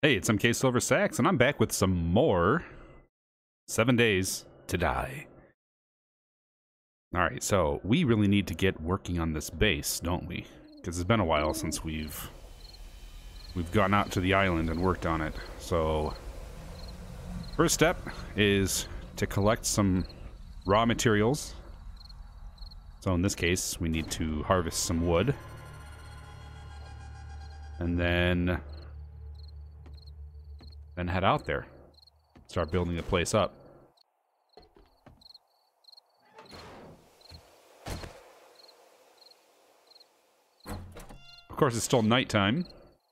Hey, it's MKSilverSax, and I'm back with some more 7 Days to Die. Alright, so we really need to get working on this base, don't we? Because it's been a while since we've gone out to the island and worked on it. So, first step is to collect some raw materials. So in this case, we need to harvest some wood. And then head out there. Start building the place up. Of course, it's still nighttime,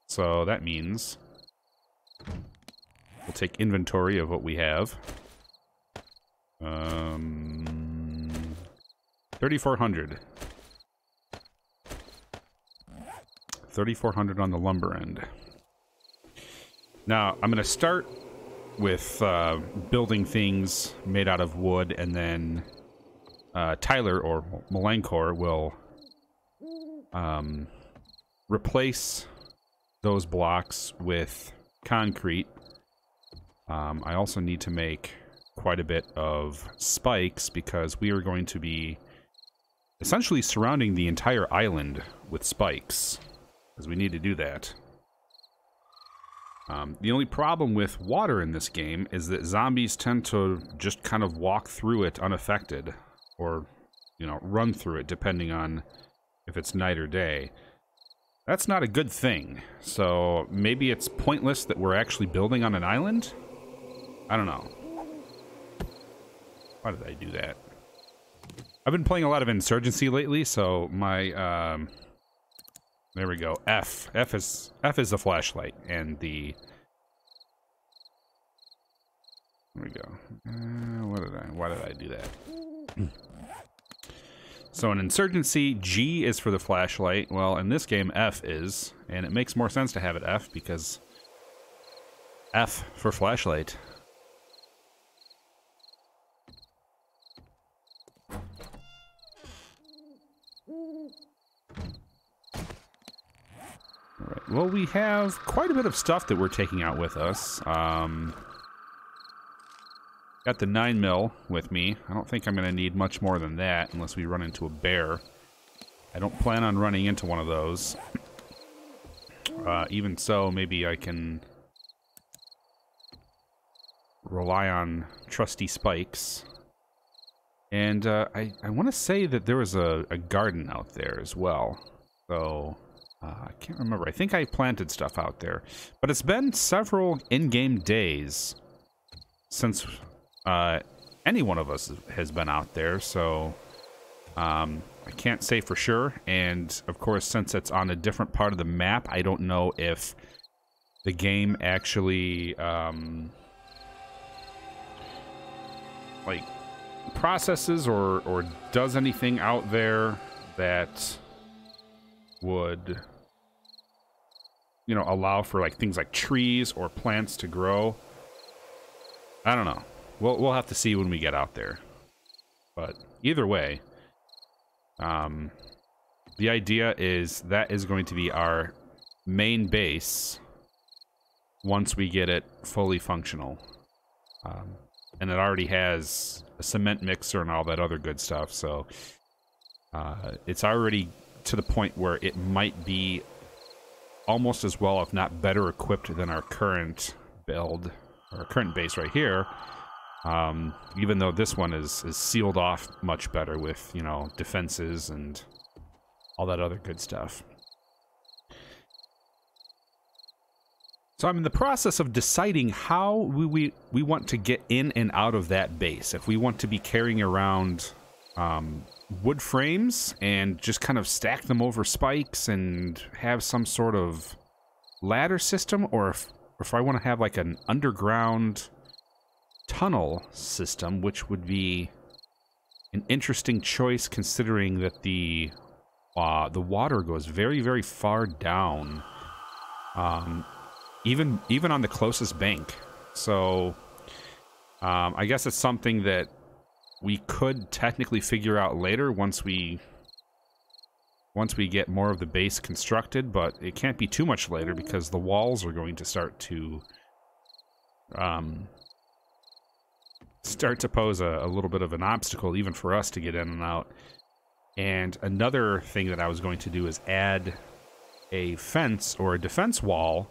so that means we'll take inventory of what we have. 3,400. 3,400 on the lumber end. Now, I'm going to start with building things made out of wood, and then Tyler, or Malenkor, will replace those blocks with concrete. I also need to make quite a bit of spikes, because we are going to be essentially surrounding the entire island with spikes, because we need to do that. The only problem with water in this game is that zombies tend to just kind of walk through it unaffected, or, you know, run through it depending on if it's night or day. That's not a good thing, so maybe it's pointless that we're actually building on an island? I don't know. Why did I do that? I've been playing a lot of Insurgency lately, so my, there we go. F is the flashlight, and the... There we go. Why did I do that? So in Insurgency, G is for the flashlight. Well, in this game, F is, and it makes more sense to have it F, because F for flashlight. Alright, well, we have quite a bit of stuff that we're taking out with us. Got the 9mm with me. I don't think I'm going to need much more than that unless we run into a bear. I don't plan on running into one of those. Even so, maybe I can rely on trusty spikes. And I want to say that there was a garden out there as well. So... I can't remember. I think I planted stuff out there. But it's been several in-game days since any one of us has been out there, so I can't say for sure. And, of course, since it's on a different part of the map, I don't know if the game actually, like, processes or does anything out there that would, you know, allow for like things like trees or plants to grow. I don't know. We'll have to see when we get out there. But either way, the idea is that is going to be our main base once we get it fully functional. And it already has a cement mixer and all that other good stuff, so it's already to the point where it might be almost as well, if not better equipped than our current build, or our current base right here. Even though this one is sealed off much better with, you know, defenses and all that other good stuff. So I'm in the process of deciding how we want to get in and out of that base. If we want to be carrying around wood frames and just kind of stack them over spikes and have some sort of ladder system, or if I want to have like an underground tunnel system, which would be an interesting choice considering that the water goes very, very far down, even on the closest bank. So I guess it's something that we could technically figure out later once we once we get more of the base constructed, but it can't be too much later because the walls are going to start to pose a little bit of an obstacle even for us to get in and out. And another thing that I was going to do is add a fence or a defense wall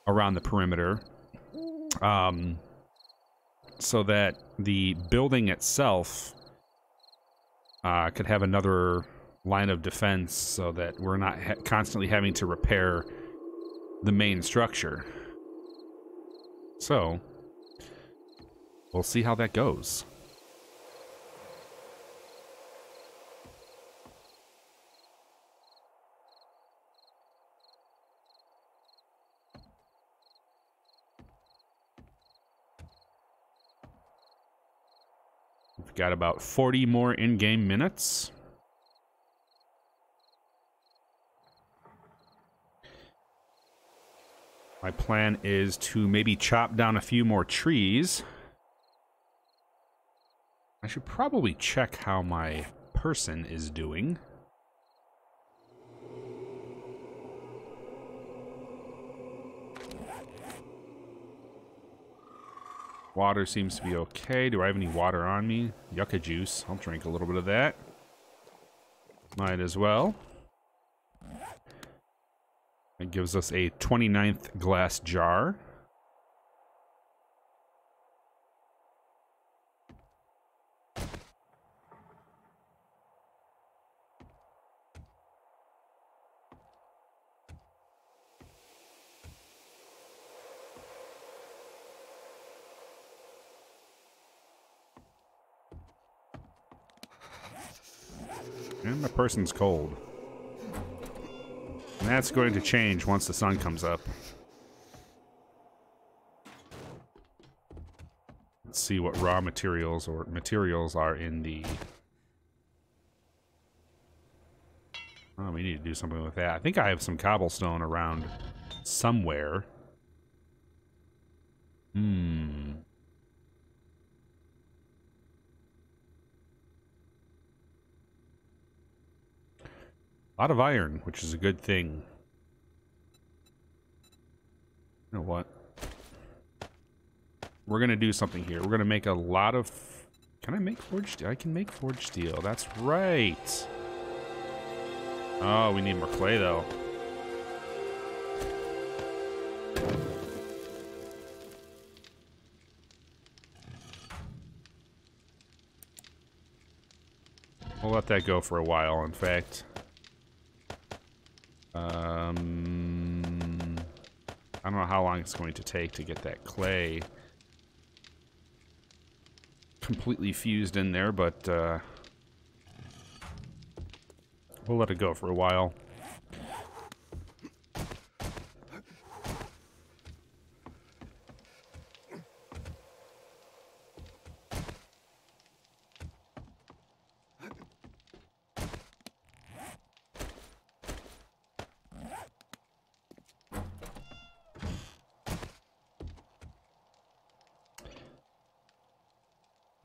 around the perimeter, so that the building itself could have another line of defense so that we're not constantly having to repair the main structure. So, we'll see how that goes. We've got about 40 more in-game minutes. My plan is to maybe chop down a few more trees. I should probably check how my person is doing. Water seems to be okay. Do I have any water on me? Yucca juice. I'll drink a little bit of that. Might as well. It gives us a 29th glass jar. And the person's cold. And that's going to change once the sun comes up. Let's see what raw materials or materials are in the... Oh, we need to do something with that. I think I have some cobblestone around somewhere. A lot of iron, which is a good thing. You know what? We're going to do something here. We're going to make a lot of... Can I make forged steel? I can make forged steel. That's right. Oh, we need more clay, though. We'll let that go for a while, in fact. I don't know how long it's going to take to get that clay completely fused in there, but we'll let it go for a while.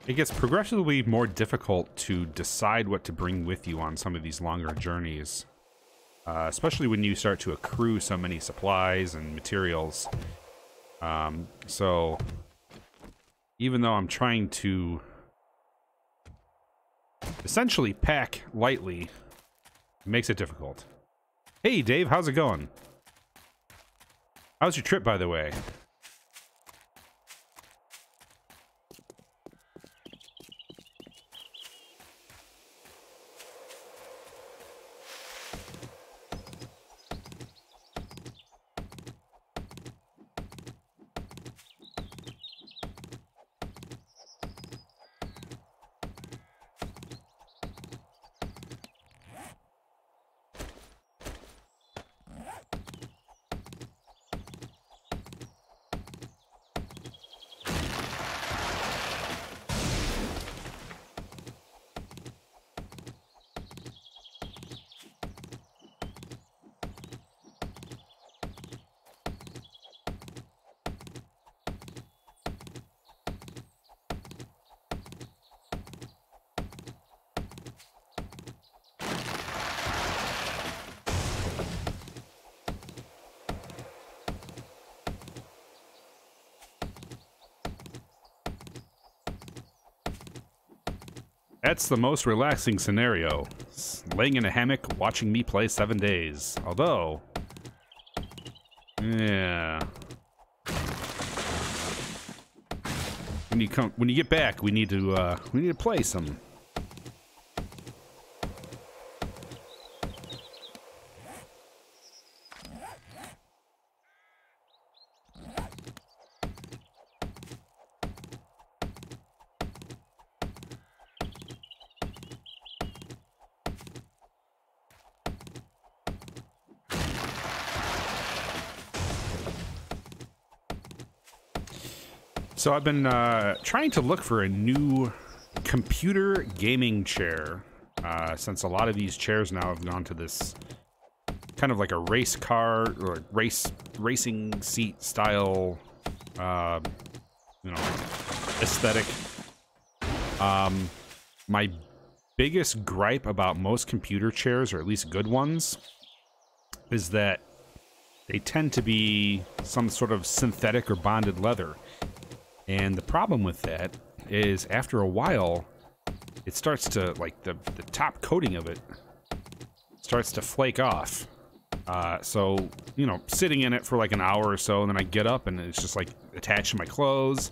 It gets progressively more difficult to decide what to bring with you on some of these longer journeys. Especially when you start to accrue so many supplies and materials. So, even though I'm trying to essentially pack lightly, it makes it difficult. Hey Dave, how's it going? How's your trip, by the way? That's the most relaxing scenario. Laying in a hammock, watching me play 7 days. Although, yeah. When you get back, we need to play some. So I've been trying to look for a new computer gaming chair, since a lot of these chairs now have gone to this kind of like a race car or racing seat style, you know, aesthetic. My biggest gripe about most computer chairs, or at least good ones, is that they tend to be some sort of synthetic or bonded leather. And the problem with that is after a while, it starts to, like, the top coating of it starts to flake off. So, you know, sitting in it for like an hour or so, and then I get up and it's just like attached to my clothes.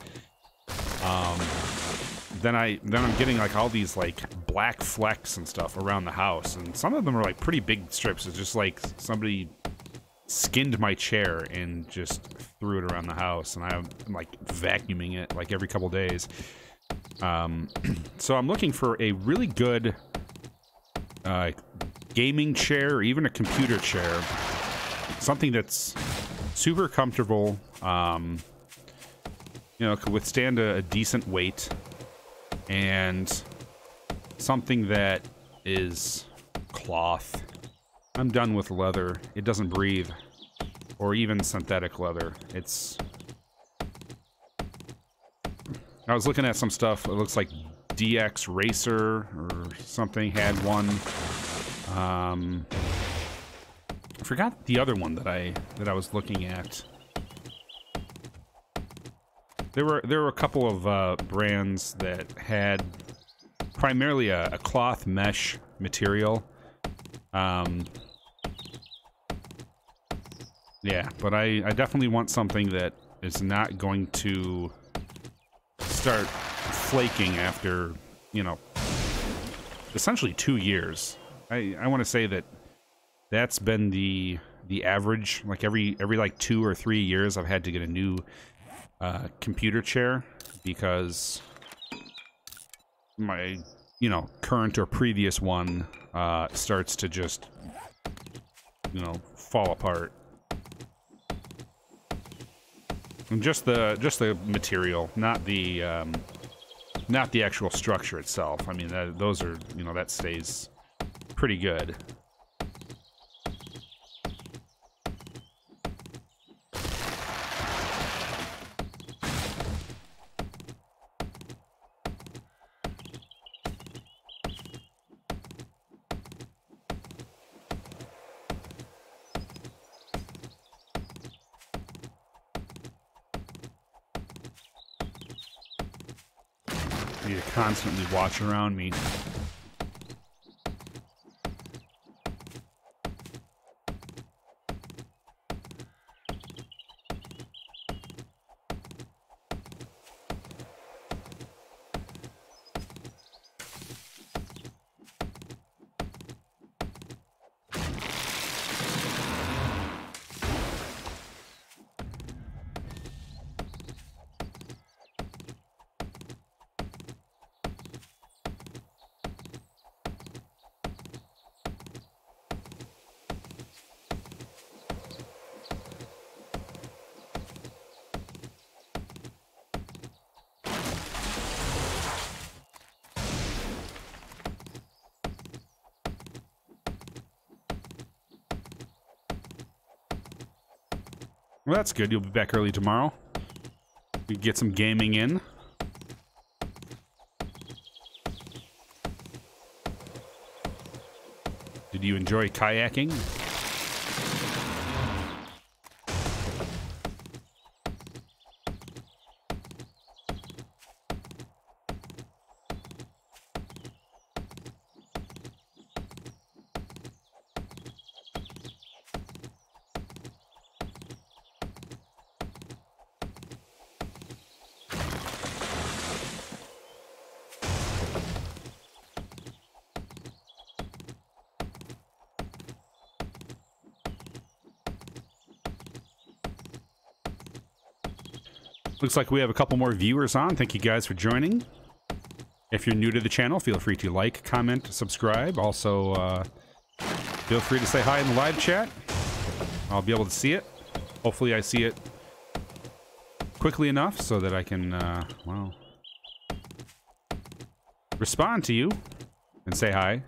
Then I'm getting like all these like black flecks and stuff around the house, and some of them are like pretty big strips. It's just like somebody skinned my chair and just threw it around the house, and I'm like vacuuming it like every couple days. So I'm looking for a really good gaming chair, or even a computer chair, something that's super comfortable, you know, could withstand a decent weight, and something that is cloth. I'm done with leather. It doesn't breathe. Or even synthetic leather. I was looking at some stuff. It looks like DX Racer or something had one. I forgot the other one that I was looking at. There were a couple of brands that had primarily a cloth mesh material. Yeah, but I definitely want something that is not going to start flaking after, you know, essentially 2 years. I want to say that's been the average. Like every like 2 or 3 years, I've had to get a new computer chair because my, you know, current or previous one starts to just, you know, fall apart. And just the material, not the actual structure itself. I mean, those are, you know, that stays pretty good. I need to constantly watch around me. Well, that's good. You'll be back early tomorrow. We get some gaming in. Did you enjoy kayaking? Looks like we have a couple more viewers on. Thank you guys for joining. If you're new to the channel, feel free to like, comment, subscribe. Also, feel free to say hi in the live chat. I'll be able to see it. Hopefully I see it quickly enough so that I can, well, respond to you and say hi.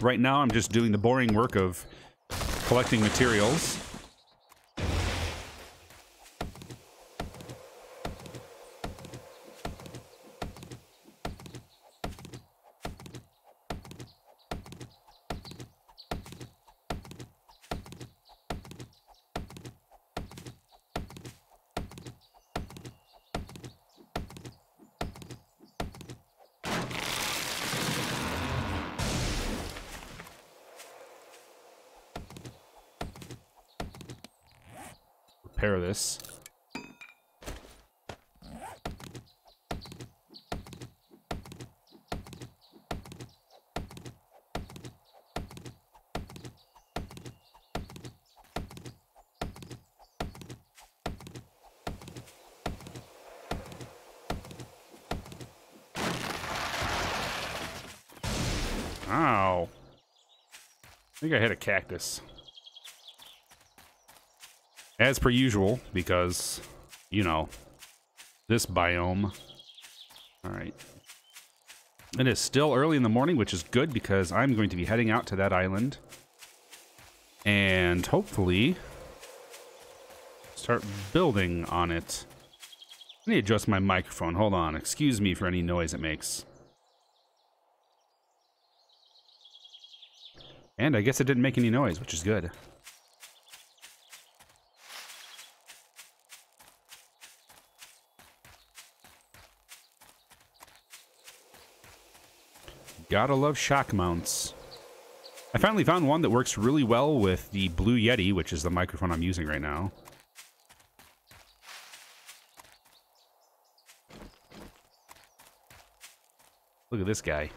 Right now, I'm just doing the boring work of collecting materials. Repair this. Ow. I think I hit a cactus. As per usual, because, you know, this biome. Alright. It is still early in the morning, which is good because I'm going to be heading out to that island. And hopefully start building on it. I need to adjust my microphone. Hold on. Excuse me for any noise it makes. And I guess it didn't make any noise, which is good. Gotta love shock mounts. I finally found one that works really well with the Blue Yeti, which is the microphone I'm using right now. Look at this guy.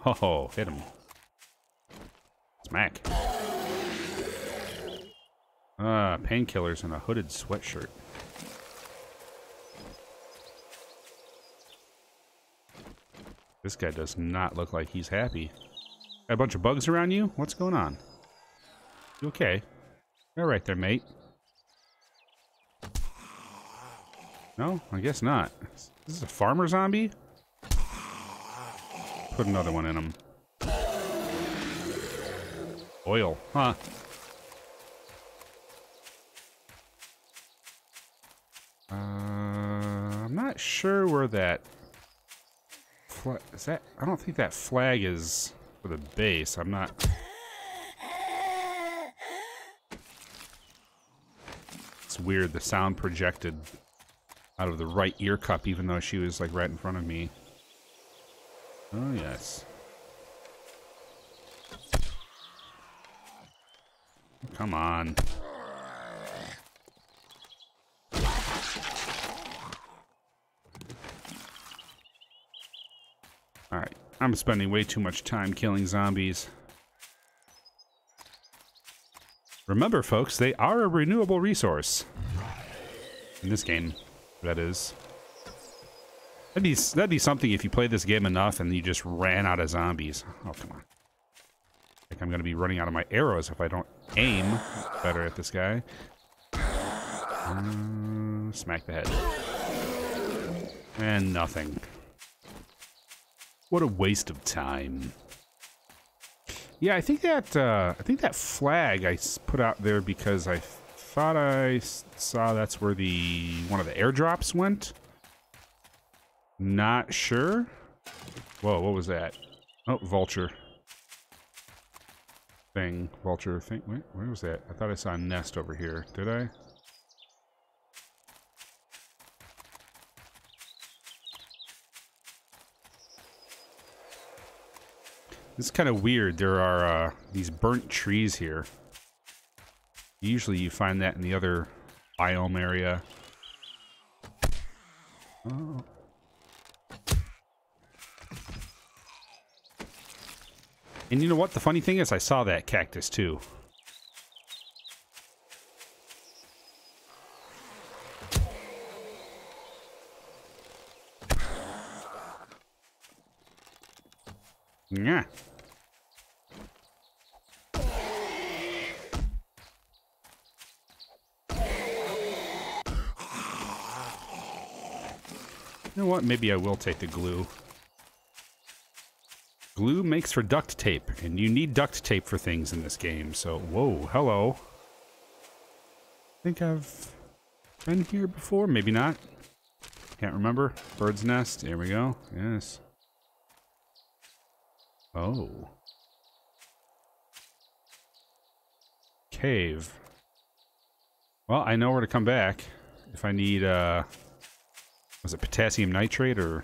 Oh, hit him. Smack. Painkillers and a hooded sweatshirt. This guy does not look like he's happy. Got a bunch of bugs around you? What's going on? You okay? All right there, mate. No? I guess not. Is this a farmer zombie? Put another one in him. Oil, huh? I'm not sure where that... Is that... I don't think that flag is for the base. I'm not... It's weird, the sound projected out of the right ear cup, even though she was, like, right in front of me. Oh, yes. Come on. Alright, I'm spending way too much time killing zombies. Remember, folks, they are a renewable resource. In this game, that is. That'd be something if you played this game enough and you just ran out of zombies. Oh, come on. I think I'm going to be running out of my arrows if I don't aim better at this guy. Smack the head. And nothing. What a waste of time. Yeah, I think that flag I put out there because I thought I saw that's where one of the airdrops went. Not sure. Whoa, what was that? Oh, vulture thing. Vulture thing. Wait, where was that? I thought I saw a nest over here. Did I? This is kind of weird. There are these burnt trees here. Usually you find that in the other biome area. Oh. And you know what? The funny thing is I saw that cactus too. Yeah. You know what? Maybe I will take the glue. Glue makes for duct tape, and you need duct tape for things in this game, so... Whoa, hello. Think I've been here before? Maybe not. Can't remember. Bird's nest. There we go. Yes. Oh. Cave. Well, I know where to come back. If I need, was it potassium nitrate or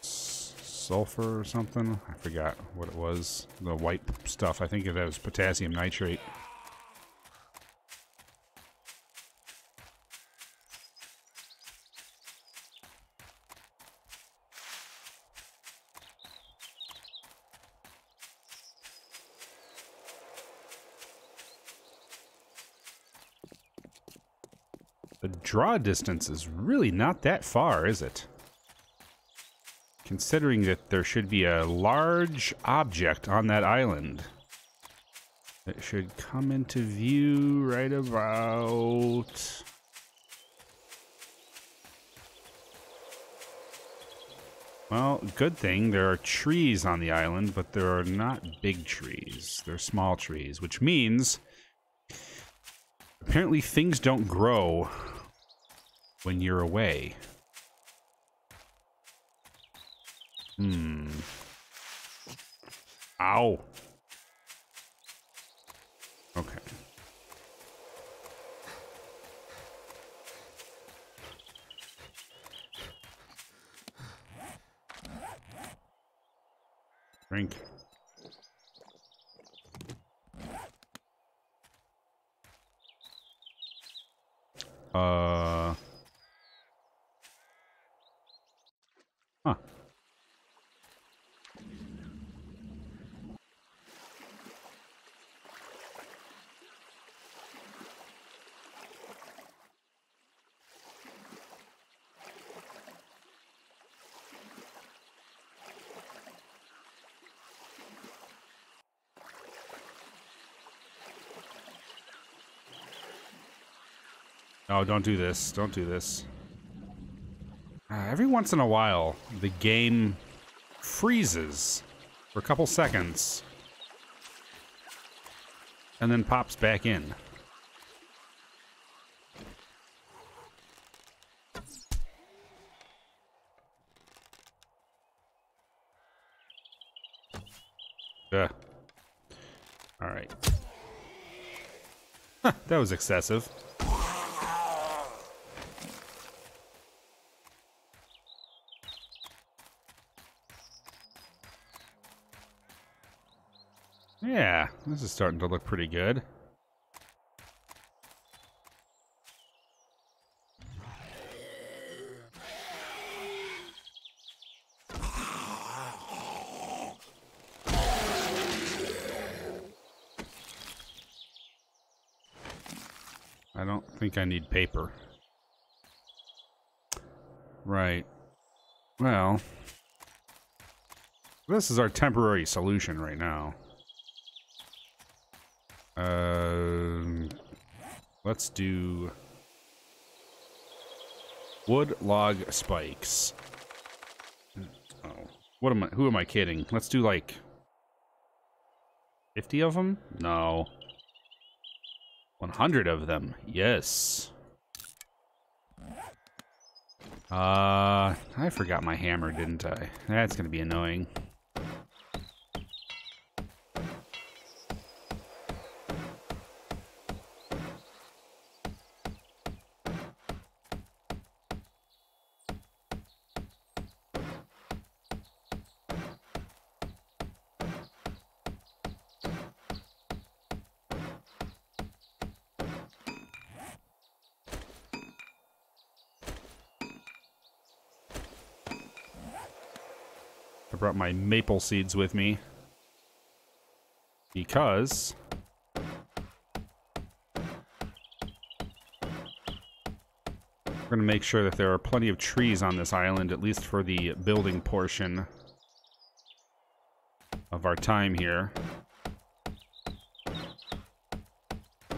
sulfur or something? I forgot what it was. The white stuff. I think it was potassium nitrate. The draw distance is really not that far, is it? Considering that there should be a large object on that island that should come into view right about... Well, good thing there are trees on the island, but there are not big trees. They're small trees, which means apparently things don't grow when you're away. Ow. Okay. Drink. Huh. Oh, don't do this. Don't do this. Every once in a while, the game freezes for a couple seconds and then pops back in. Ugh. All right. Huh, that was excessive. Yeah, this is starting to look pretty good. I don't think I need paper. Right. Well, this is our temporary solution right now. Let's do wood log spikes. Oh, what am I? Who am I kidding? Let's do like 50 of them? No. 100 of them. Yes. I forgot my hammer, didn't I? That's gonna be annoying. brought my maple seeds with me because we're going to make sure that there are plenty of trees on this island, at least for the building portion of our time here.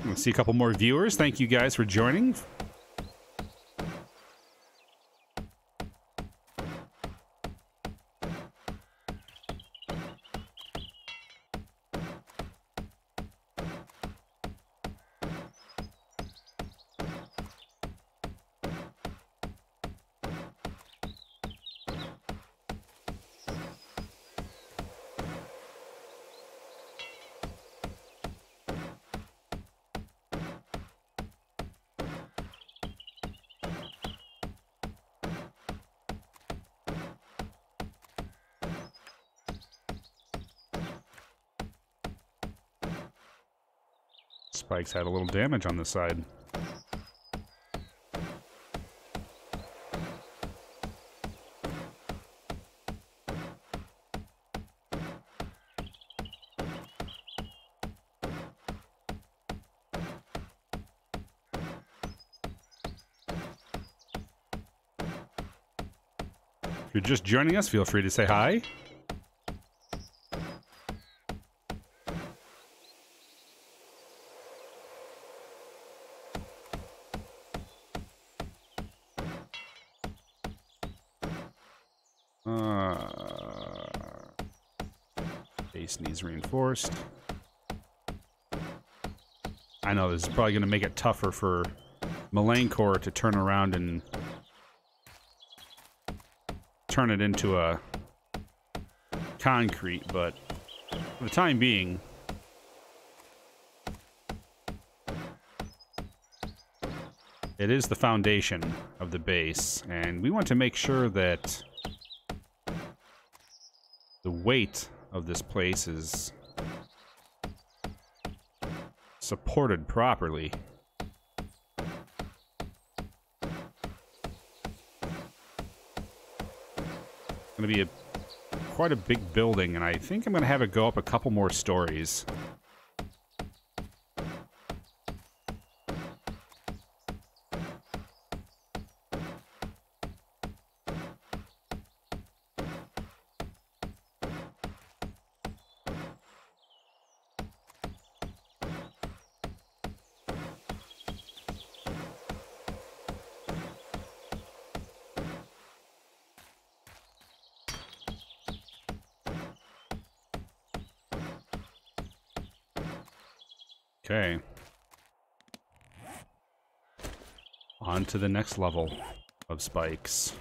Let's see a couple more viewers. Thank you guys for joining. Spikes had a little damage on this side. If you're just joining us, feel free to say hi. Base needs reinforced. I know this is probably going to make it tougher for Malancore to turn around and turn it into a concrete, but for the time being, it is the foundation of the base, and we want to make sure that the weight of this place is supported properly. It's going to be quite a big building, and I think I'm going to have it go up a couple more stories. Okay. On to the next level of spikes.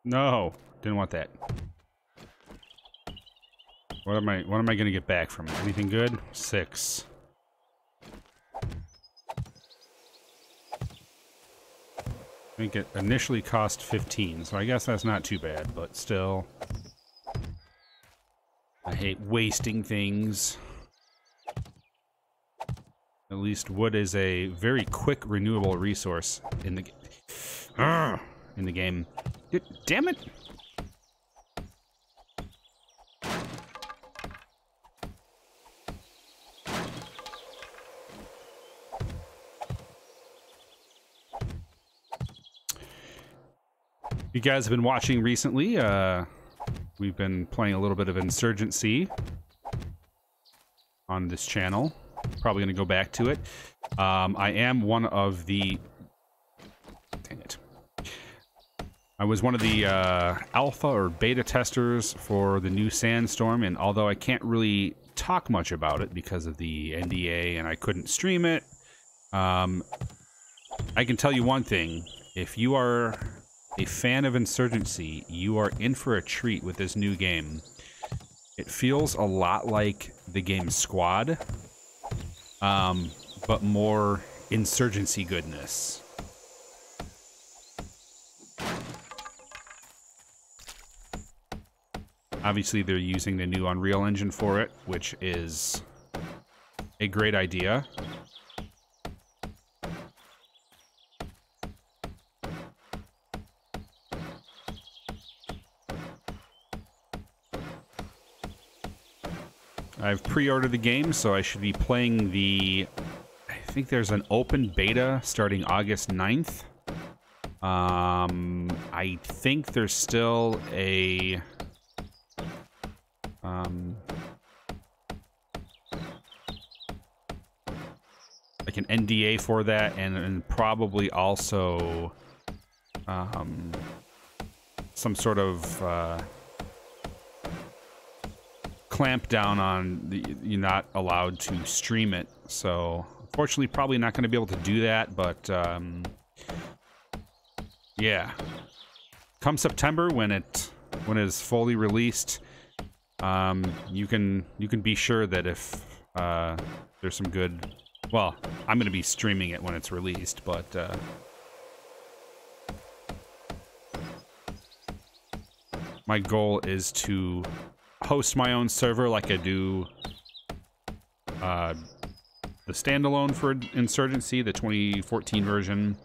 No, didn't want that. What am I gonna get back from it? Anything good? 6. I think it initially cost 15, so I guess that's not too bad, but still. I hate wasting things. At least wood is a very quick renewable resource in the game. Damn it! You guys have been watching recently. We've been playing a little bit of Insurgency on this channel. Probably going to go back to it. I am one of the... Dang it. I was one of the alpha or beta testers for the new Sandstorm, and although I can't really talk much about it because of the NDA, and I couldn't stream it. I can tell you one thing. If you are a fan of Insurgency, you are in for a treat with this new game. It feels a lot like the game Squad, but more Insurgency goodness. Obviously, they're using the new Unreal Engine for it, which is a great idea. I've pre-ordered the game, so I should be playing the... I think there's an open beta starting August 9th. I think there's still a... like an NDA for that, and probably also some sort of clamp down on you're not allowed to stream it. So unfortunately, probably not going to be able to do that. But yeah, come September when it is fully released, you can be sure that if there's some good. Well, I'm going to be streaming it when it's released, but my goal is to host my own server like I do the standalone for Insurgency, the 2014 version.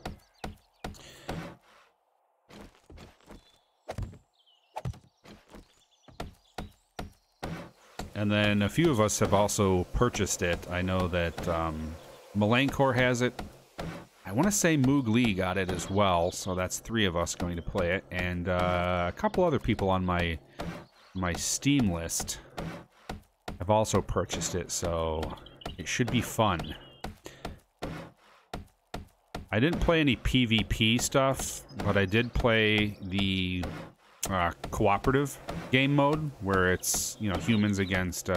And then a few of us have also purchased it. I know that Melancor has it. I want to say Moog Lee got it as well, so that's 3 of us going to play it. And a couple other people on my Steam list have also purchased it, so it should be fun. I didn't play any PvP stuff, but I did play the cooperative game mode, where it's, you know, humans against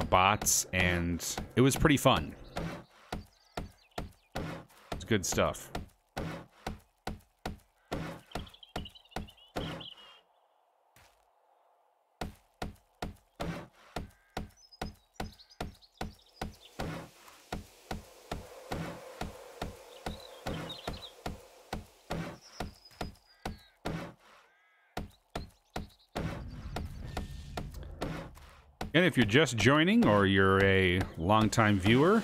bots, and it was pretty fun. It's good stuff. And if you're just joining, or you're a longtime viewer,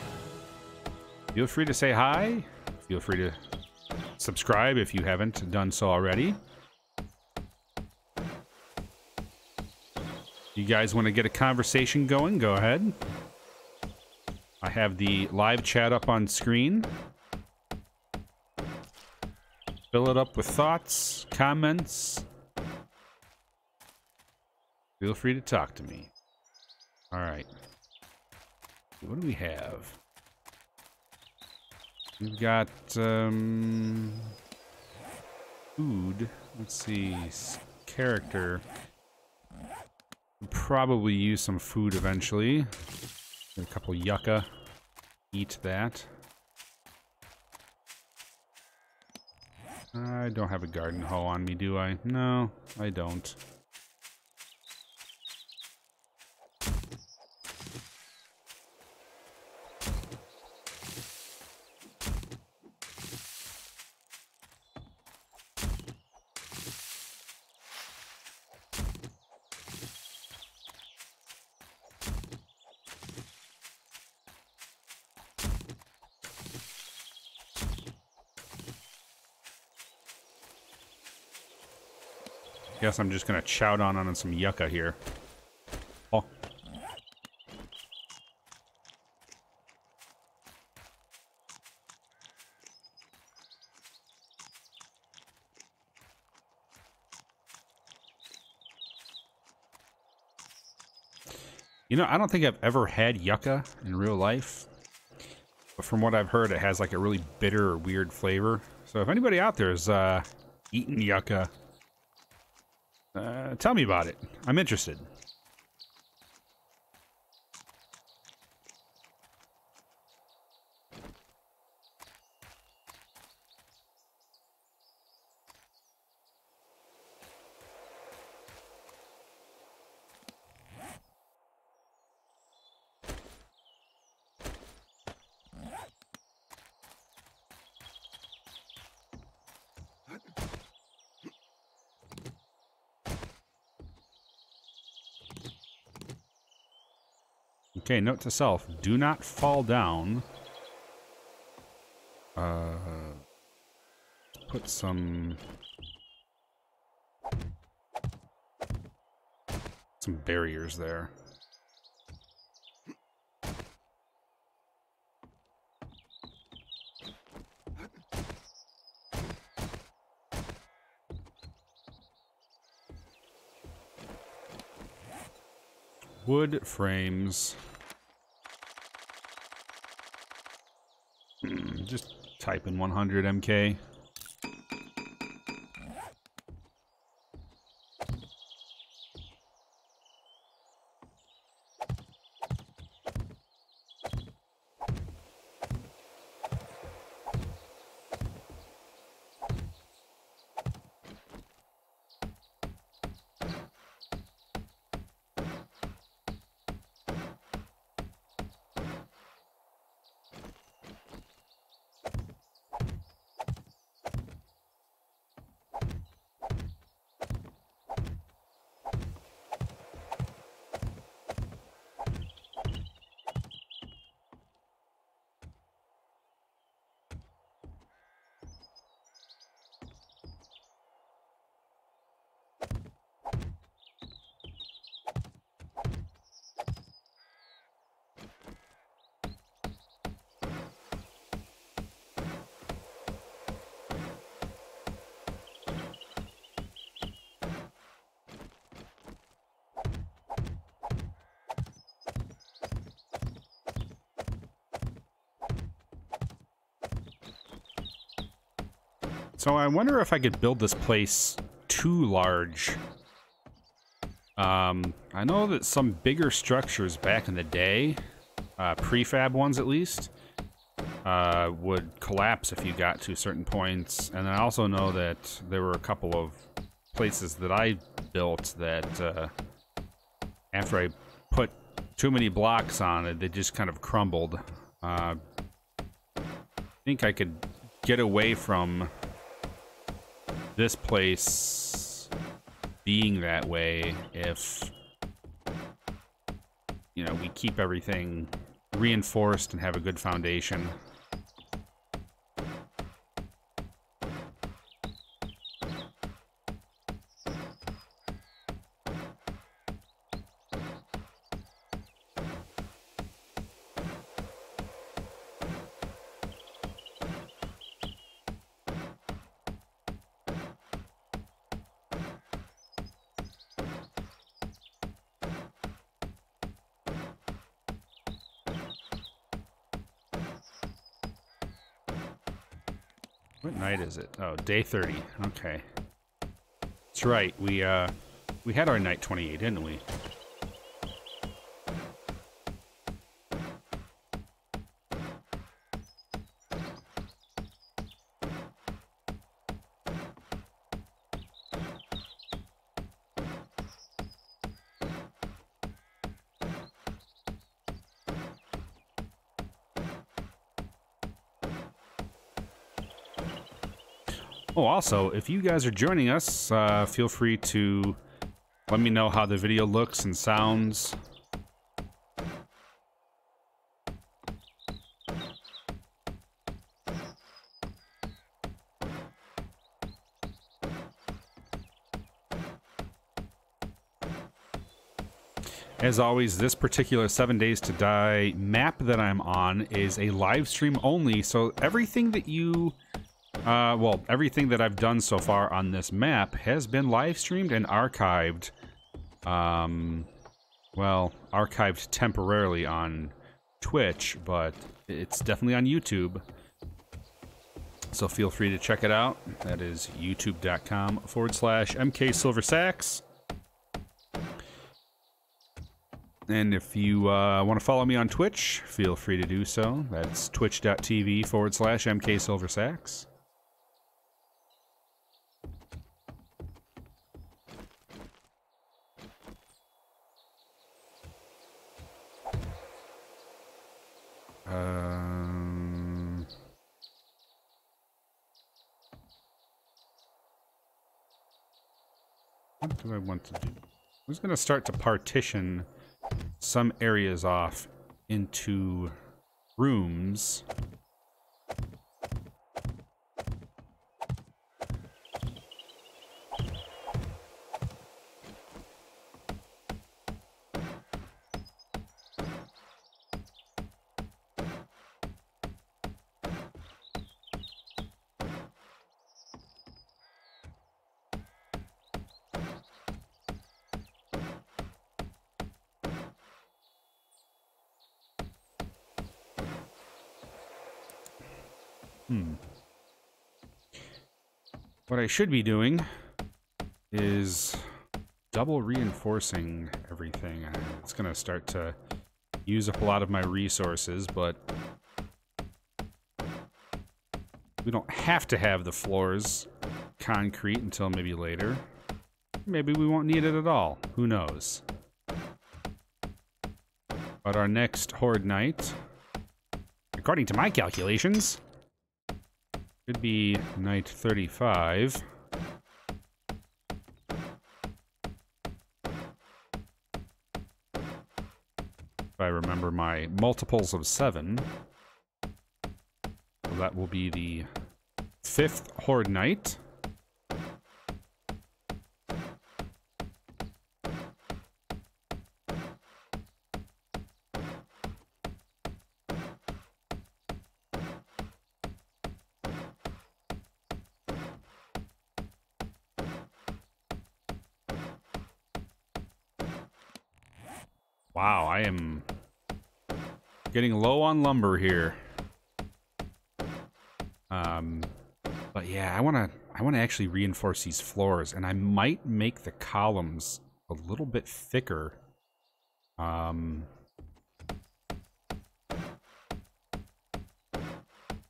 feel free to say hi. Feel free to subscribe if you haven't done so already. You guys want to get a conversation going? Go ahead. I have the live chat up on screen. Fill it up with thoughts, comments. Feel free to talk to me. All right. What do we have? We've got food. Let's see. Character. We'll probably use some food eventually. Get a couple yucca. Eat that. I don't have a garden hoe on me, do I? No, I don't. Guess I'm just gonna chow down on some yucca here. Oh. You know, I don't think I've ever had yucca in real life, but from what I've heard, it has like a really bitter or weird flavor. So if anybody out there is eating yucca, tell me about it. I'm interested. Okay, note to self. Do not fall down. Put some barriers there. Wood frames. Just type in 100 MK. So I wonder if I could build this place too large. I know that some bigger structures back in the day, prefab ones at least, would collapse if you got to certain points. And I also know that there were a couple of places that I built that after I put too many blocks on it, they just kind of crumbled. I think I could get away from this place being that way if, you know, we keep everything reinforced and have a good foundation. What night is it? Oh, day 30. Okay. That's right. We had our night 28, didn't we? Oh, also, if you guys are joining us, feel free to let me know how the video looks and sounds. As always, this particular 7 Days to Die map that I'm on is a live stream only, so everything that you... well, everything that I've done so far on this map has been live streamed and archived. Well, archived temporarily on Twitch, but it's definitely on YouTube. So feel free to check it out. That is youtube.com/MKSilverSax. And if you want to follow me on Twitch, feel free to do so. That's twitch.tv/MKSilverSax. What do I want to do? I was going to start to partition some areas off into rooms. What I should be doing is double reinforcing everything. It's going to start to use up a lot of my resources, but we don't have to have the floors concrete until maybe later. Maybe we won't need it at all. Who knows? But our next Horde night, according to my calculations, should be night 35. If I remember my multiples of 7. So that will be the 5th Horde night. Wow, I am getting low on lumber here. But yeah, I wanna actually reinforce these floors, and I might make the columns a little bit thicker.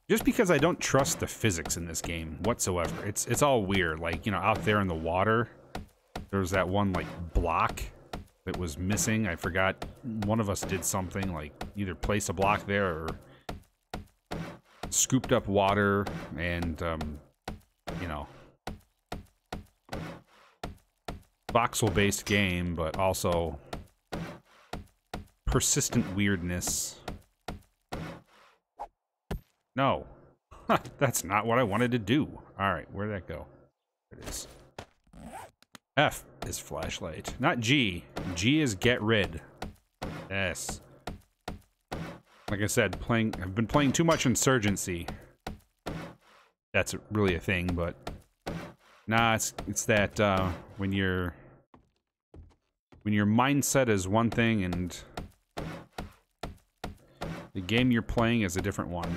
Just because I don't trust the physics in this game whatsoever. It's all weird. Like, you know, out there in the water, there's that one like block that was missing. I forgot, one of us did something like either place a block there or scooped up water, and you know, voxel based game, but also persistent weirdness. No, that's not what I wanted to do. All right, where'd that go? There it is. F is flashlight, not G. G is get rid. S. Like I said, I've been playing too much Insurgency. That's really a thing, but nah, it's that when your mindset is one thing and the game you're playing is a different one.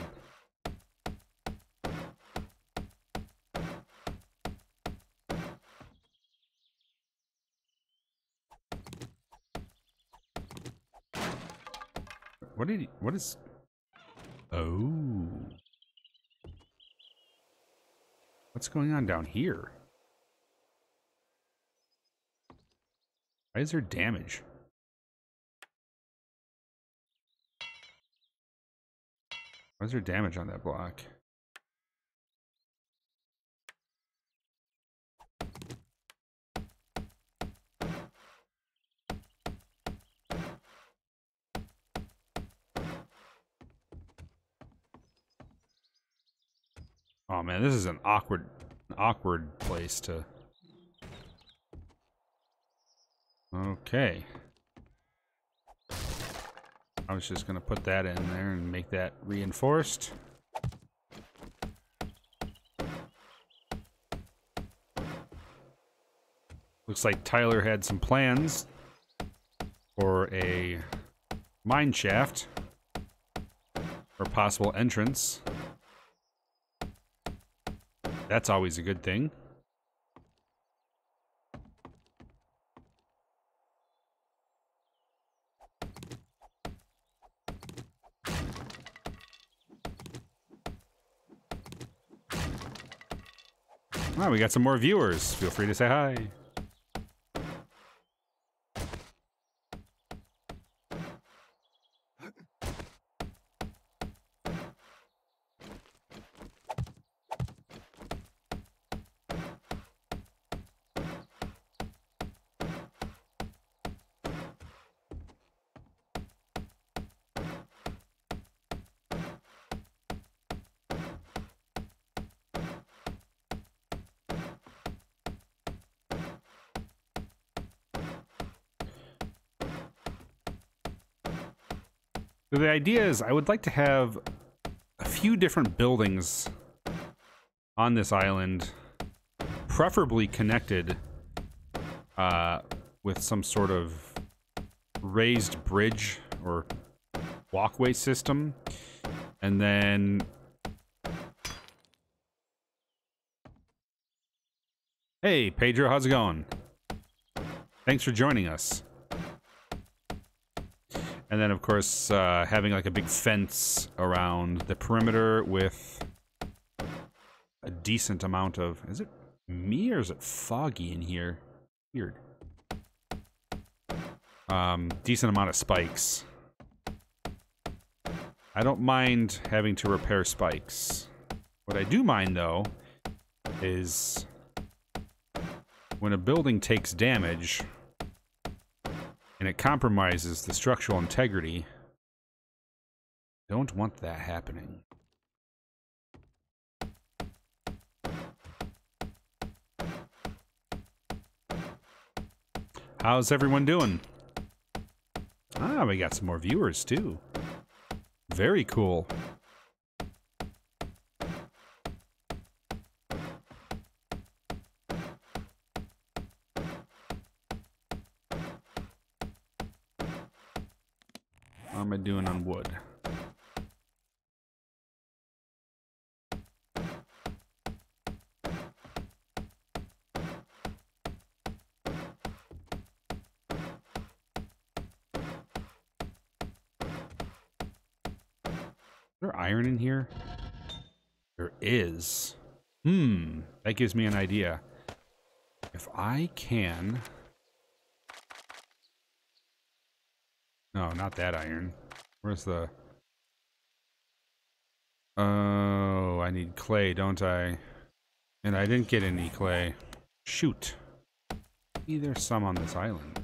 What is... Oh. What's going on down here? Why is there damage? Why is there damage on that block? Oh man, this is an awkward place to... Okay. I was just gonna put that in there and make that reinforced. Looks like Tyler had some plans for a mine shaft or possible entrance. That's always a good thing. Oh, we got some more viewers. Feel free to say hi. So the idea is I would like to have a few different buildings on this island, preferably connected with some sort of raised bridge or walkway system. And then... Hey, Pedro, how's it going? Thanks for joining us. And then, of course, having like a big fence around the perimeter with a decent amount of... Is it me or is it foggy in here? Weird. Decent amount of spikes. I don't mind having to repair spikes. What I do mind, though, is when a building takes damage and it compromises the structural integrity. Don't want that happening. How's everyone doing? Ah, we got some more viewers, too. Very cool. How am I doing on wood? Is there iron in here? There is. That gives me an idea. If I can... No, not that iron. Where's the... Oh, I need clay, don't I? And I didn't get any clay. Shoot. Maybe there's some on this island.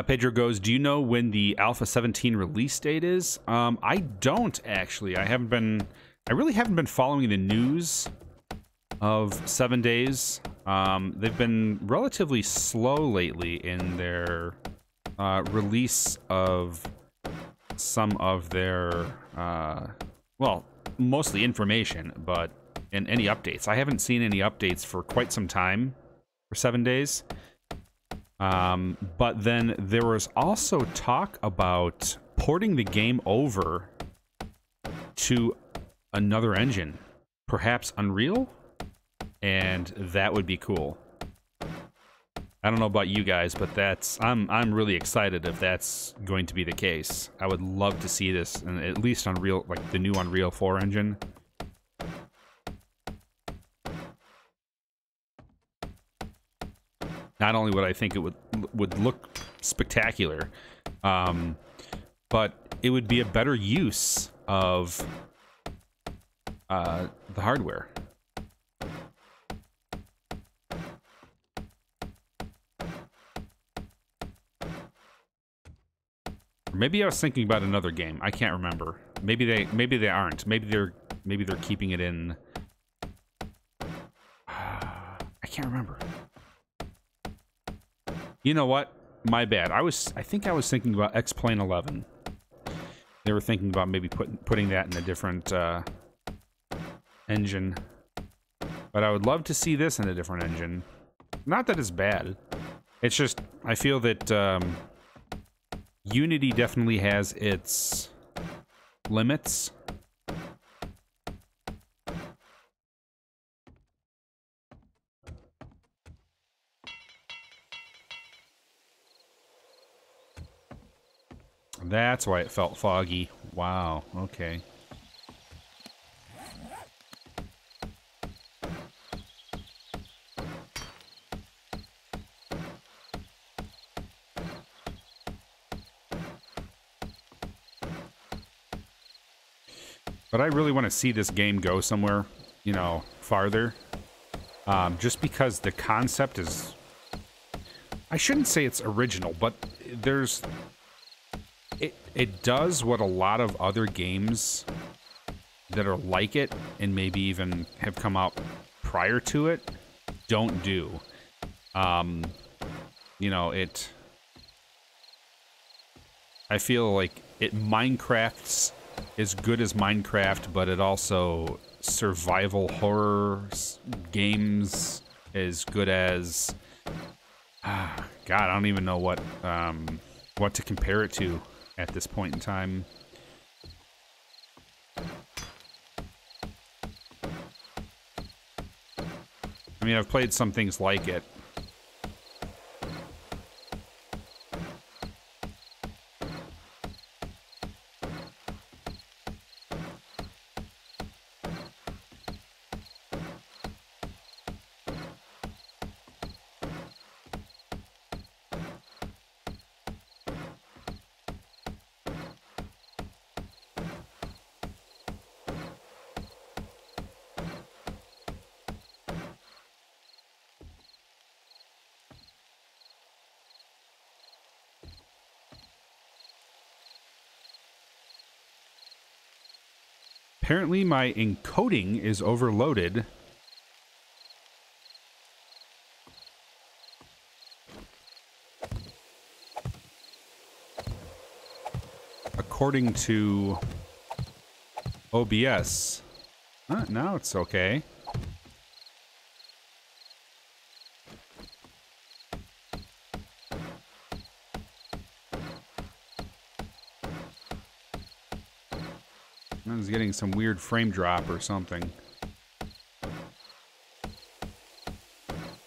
Pedro goes, do you know when the Alpha 17 release date is? I don't, actually. I really haven't been following the news of 7 days. They've been relatively slow lately in their release of some of their, well, mostly information, but in any updates. I haven't seen any updates for quite some time for 7 days. But then there was also talk about porting the game over to another engine, perhaps Unreal, and that would be cool. I don't know about you guys, but I'm really excited if that's going to be the case. I would love to see this, and at least Unreal, like the new Unreal 4 engine. Not only would I think it would look spectacular, but it would be a better use of the hardware. Maybe I was thinking about another game. I can't remember. Maybe they aren't. Maybe they're keeping it in. I can't remember. You know what? My bad. I think I was thinking about X-Plane 11. They were thinking about maybe putting that in a different engine. But I would love to see this in a different engine. Not that it's bad. It's just, I feel that Unity definitely has its limits. That's why it felt foggy. Wow, okay. But I really want to see this game go somewhere, you know, farther. Just because the concept is... I shouldn't say it's original, but there's... It does what a lot of other games that are like it, and maybe even have come out prior to it, don't do. you know, I feel like it Minecraft's as good as Minecraft, but it also survival horror games as good as God, I don't even know what to compare it to at this point in time. I mean, I've played some things like it. Apparently my encoding is overloaded. According to OBS. Now it's okay. I was getting some weird frame drop or something.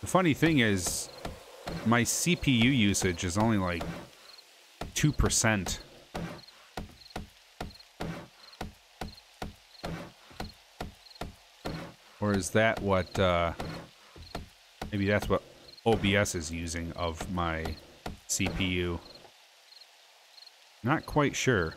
The funny thing is, my CPU usage is only like 2%. Or is that what, maybe that's what OBS is using of my CPU? Not quite sure.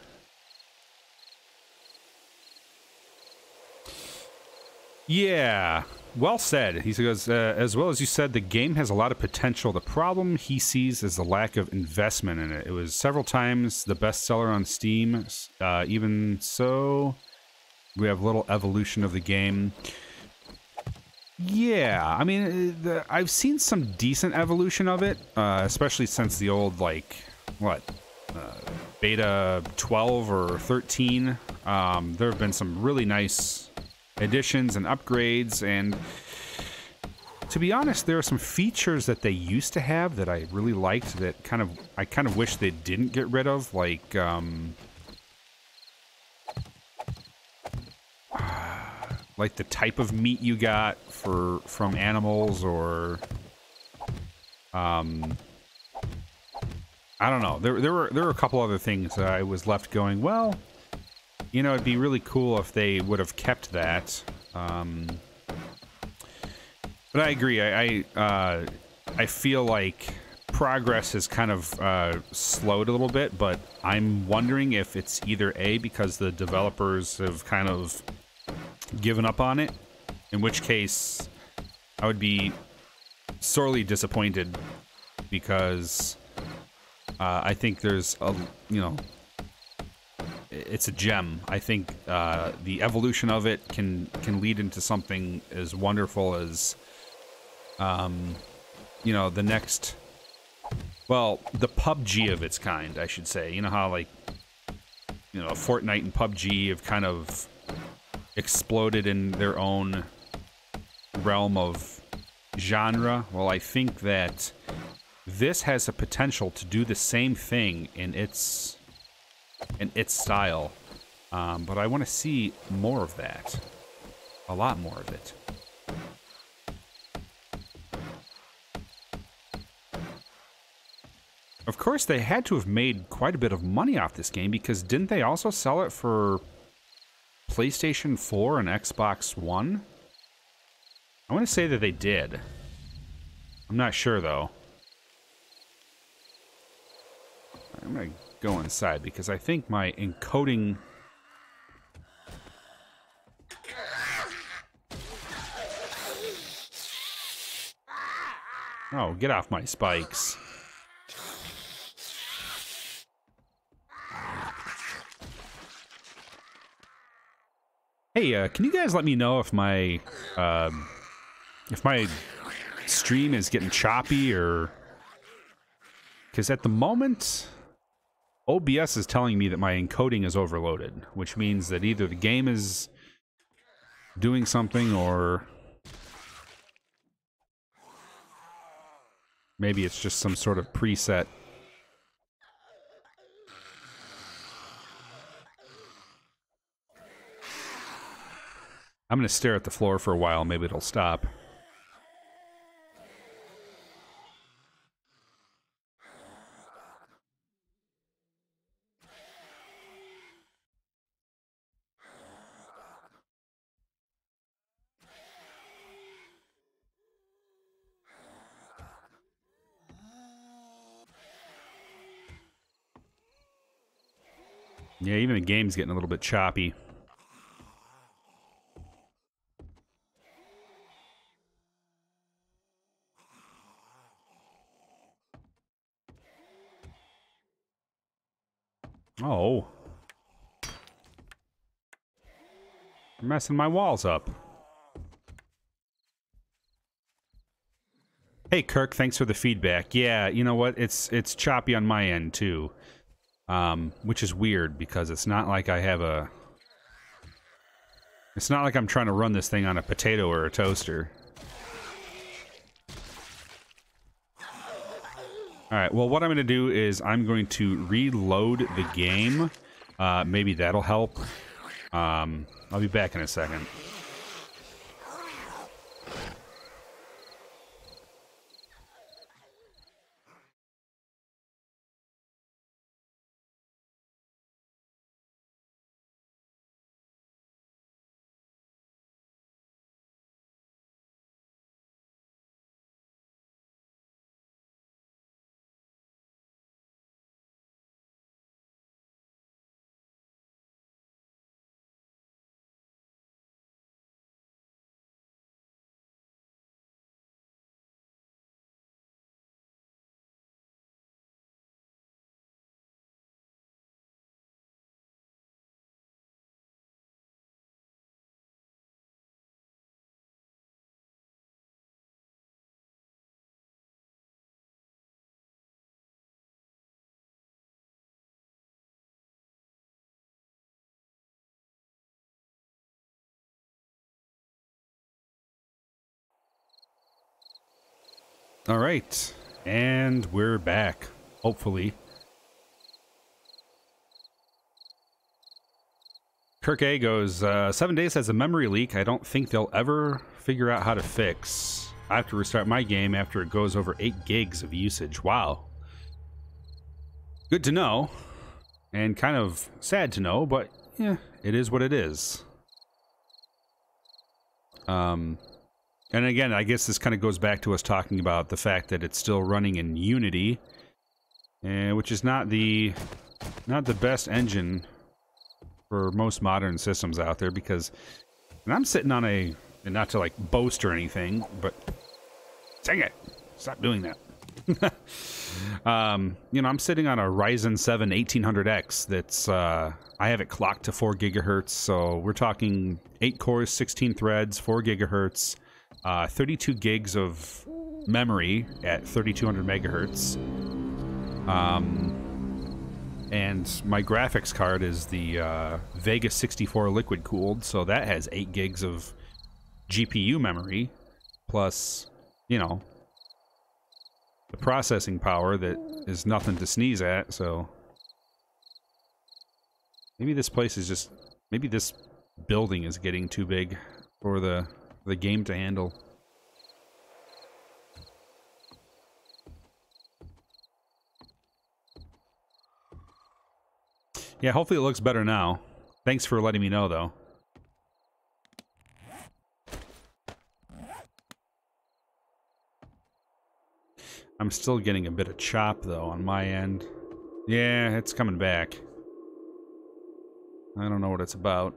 Yeah, well said. He goes, as well as you said, the game has a lot of potential. The problem he sees is the lack of investment in it. It was several times the bestseller on Steam. Even so, we have little evolution of the game. Yeah, I mean, I've seen some decent evolution of it, especially since the old, like, what, beta 12 or 13. There have been some really nice additions and upgrades, and to be honest, there are some features that they used to have that I really liked that I kind of wish they didn't get rid of, like the type of meat you got from animals, or I don't know. There were a couple other things that I was left going, well, you know, it'd be really cool if they would have kept that. But I agree. I feel like progress has kind of slowed a little bit, but I'm wondering if it's either A, because the developers have kind of given up on it, in which case I would be sorely disappointed, because I think there's a, you know, it's a gem. I think the evolution of it can lead into something as wonderful as, you know, the next, well, the PUBG of its kind, I should say. You know how, like, you know, Fortnite and PUBG have kind of exploded in their own realm of genre? Well, I think that this has a potential to do the same thing in its style, but I want to see more of that, a lot more of it. Of course, they had to have made quite a bit of money off this game, because didn't they also sell it for PlayStation 4 and Xbox One? I want to say that they did. I'm not sure, though. I'm going to go inside, because I think my encoding... Oh, get off my spikes. Hey, can you guys let me know if my stream is getting choppy, or Because at the moment, OBS is telling me that my encoding is overloaded, which means that either the game is doing something or maybe it's just some sort of preset. I'm going to stare at the floor for a while. Maybe it'll stop. Yeah, even the game's getting a little bit choppy. Oh. You're messing my walls up. Hey, Kirk, thanks for the feedback. Yeah, you know what? It's choppy on my end, too. Which is weird, because it's not like I have a... It's not like I'm trying to run this thing on a potato or a toaster. Alright, well, what I'm going to do is I'm going to reload the game. Maybe that'll help. I'll be back in a second. All right, and we're back, hopefully. Kirk A goes, 7 days has a memory leak I don't think they'll ever figure out how to fix. I have to restart my game after it goes over 8 gigs of usage. Wow. Good to know, and kind of sad to know, but yeah, it is what it is. And again, I guess this kind of goes back to us talking about the fact that it's still running in Unity, which is not the best engine for most modern systems out there, because and I'm sitting on a, and not to like boast or anything, but dang it, stop doing that. You know, I'm sitting on a Ryzen 7 1800X that's I have it clocked to 4 gigahertz, so we're talking 8 cores, 16 threads, 4 gigahertz. 32 gigs of memory at 3200 megahertz. And my graphics card is the Vega 64 liquid cooled, so that has 8 gigs of GPU memory, plus, you know, the processing power that is nothing to sneeze at, so... Maybe this place is just... Maybe this building is getting too big for the game to handle. Yeah, hopefully it looks better now. Thanks for letting me know, though. I'm still getting a bit of chop, though, on my end. Yeah, it's coming back. I don't know what it's about.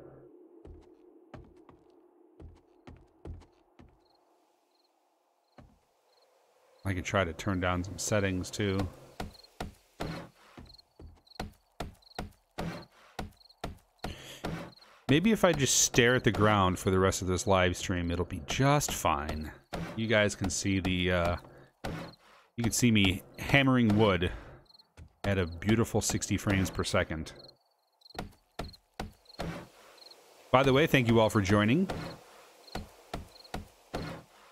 I could try to turn down some settings, too. Maybe if I just stare at the ground for the rest of this live stream, it'll be just fine. You guys can see the, you can see me hammering wood at a beautiful 60 frames per second. By the way, thank you all for joining.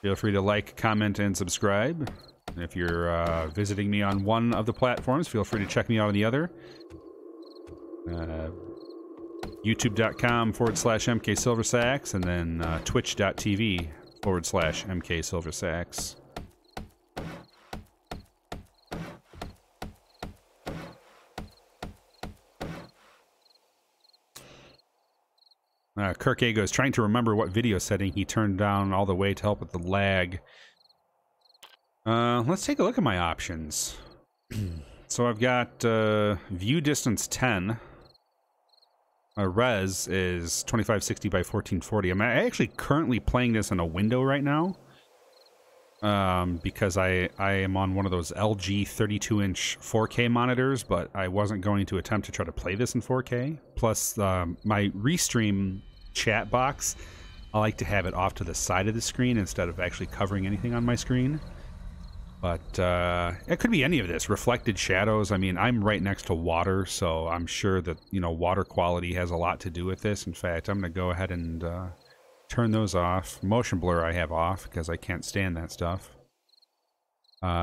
Feel free to like, comment, and subscribe. And if you're visiting me on one of the platforms, feel free to check me out on the other. YouTube.com/MKSilverSax, and then Twitch.tv/MKSilverSax. Kirk Ago is trying to remember what video setting he turned down all the way to help with the lag. Let's take a look at my options. So I've got view distance 10. My res is 2560 by 1440. I'm actually currently playing this in a window right now. Because I am on one of those LG 32-inch 4K monitors, but I wasn't going to attempt to try to play this in 4K. Plus, my Restream chat box, I like to have it off to the side of the screen instead of actually covering anything on my screen. But it could be any of this. Reflected shadows. I mean, I'm right next to water, so I'm sure that, you know, water quality has a lot to do with this. In fact, I'm going to go ahead and turn those off. Motion blur I have off because I can't stand that stuff.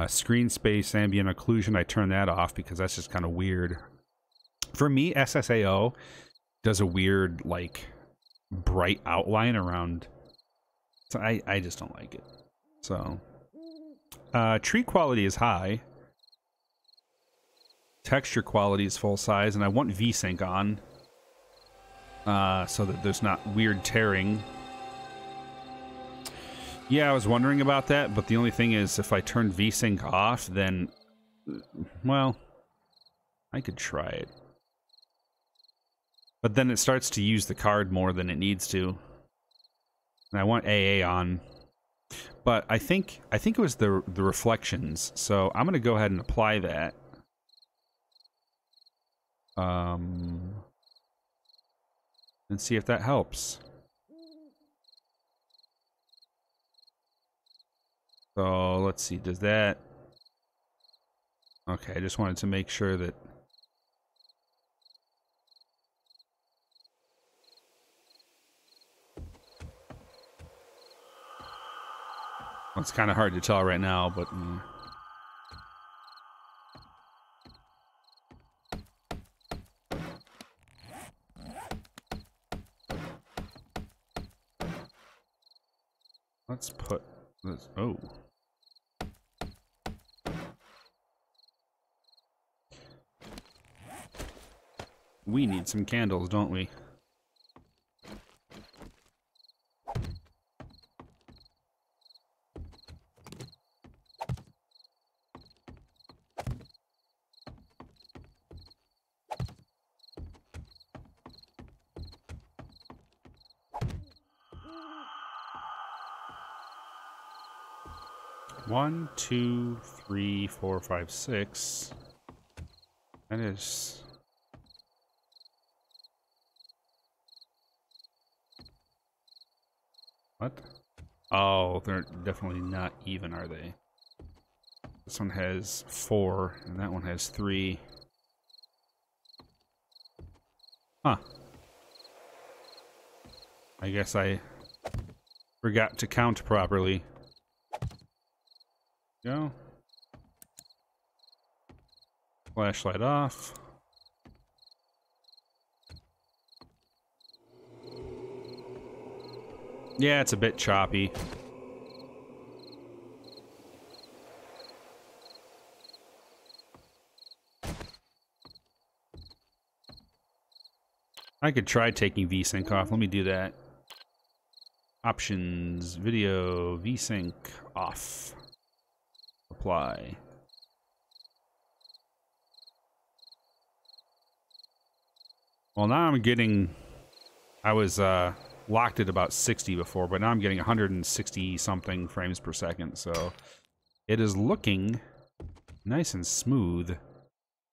Screen space, ambient occlusion, I turn that off because that's just kind of weird. For me, SSAO does a weird, like, bright outline around. So I just don't like it. So, tree quality is high. Texture quality is full size, and I want VSync on so that there's not weird tearing. Yeah, I was wondering about that, but the only thing is if I turn VSync off, then, well, I could try it. But then it starts to use the card more than it needs to. And I want AA on. But I think it was the reflections, so I'm going to go ahead and apply that. And see if that helps. So let's see, does that... Okay, I just wanted to make sure that... Well, it's kind of hard to tell right now, but... Let's put this... Oh. We need some candles, don't we? One, two, three, four, five, six. That is... What? Oh, they're definitely not even, are they? This one has 4, and that one has 3. Huh. I guess I forgot to count properly. Go. Flashlight off. Yeah, it's a bit choppy. I could try taking VSync off. Let me do that. Options, video, VSync off. Apply. Well, now I'm getting... I was locked at about 60 before, but now I'm getting 160 something frames per second, so it is looking nice and smooth.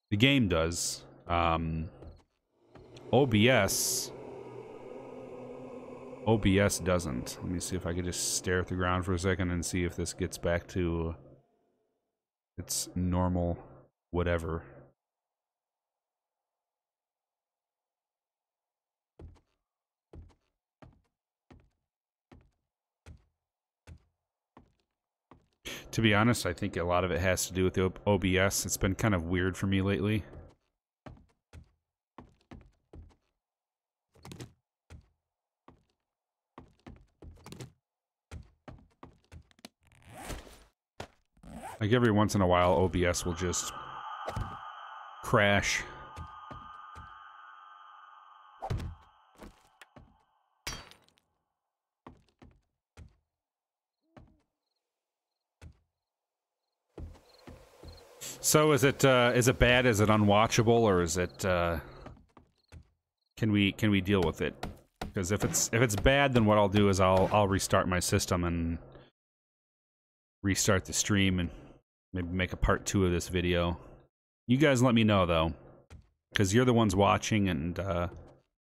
The game does. OBS doesn't. Let me see if I could just stare at the ground for a second and see if this gets back to its normal whatever. To be honest, I think a lot of it has to do with the OBS. It's been kind of weird for me lately. Like every once in a while, OBS will just crash. So is it bad? Is it unwatchable, or is it can we deal with it? Because if it's bad, then what I'll do is I'll restart my system and restart the stream and maybe make a part 2 of this video. You guys let me know though, because you're the ones watching, and I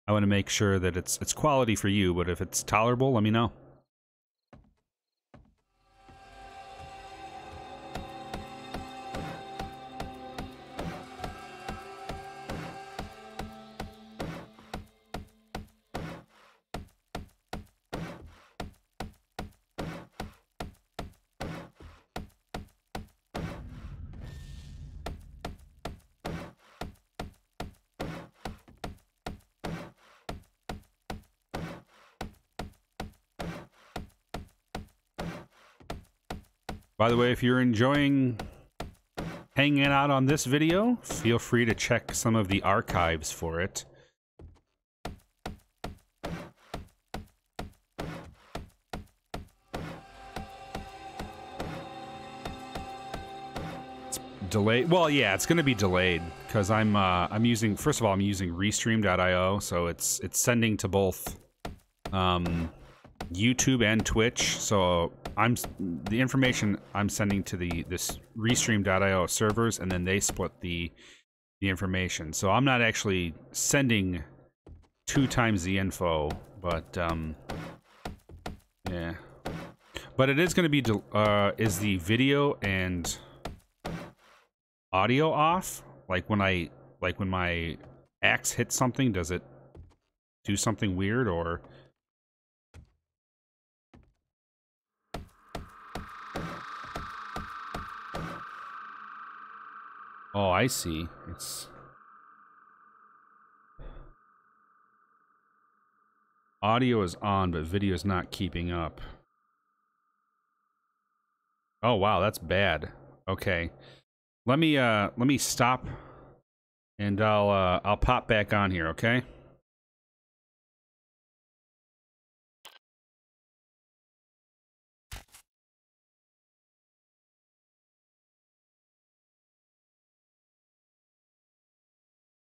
want to make sure that it's quality for you. But if it's tolerable, let me know. By the way, if you're enjoying hanging out on this video, feel free to check some of the archives for it. It's delayed. Well, yeah, it's going to be delayed because I'm using, first of all, I'm using Restream.io, so it's sending to both YouTube and Twitch. So the information I'm sending to this Restream.io servers, and then they split the information. So I'm not actually sending 2 times the info, but yeah. But it is going to be is the video and audio off? Like when my axe hits something, does it do something weird, or? Oh, I see. It's audio is on, but video is not keeping up. Oh wow, that's bad. Okay, let me stop, and I'll pop back on here. Okay.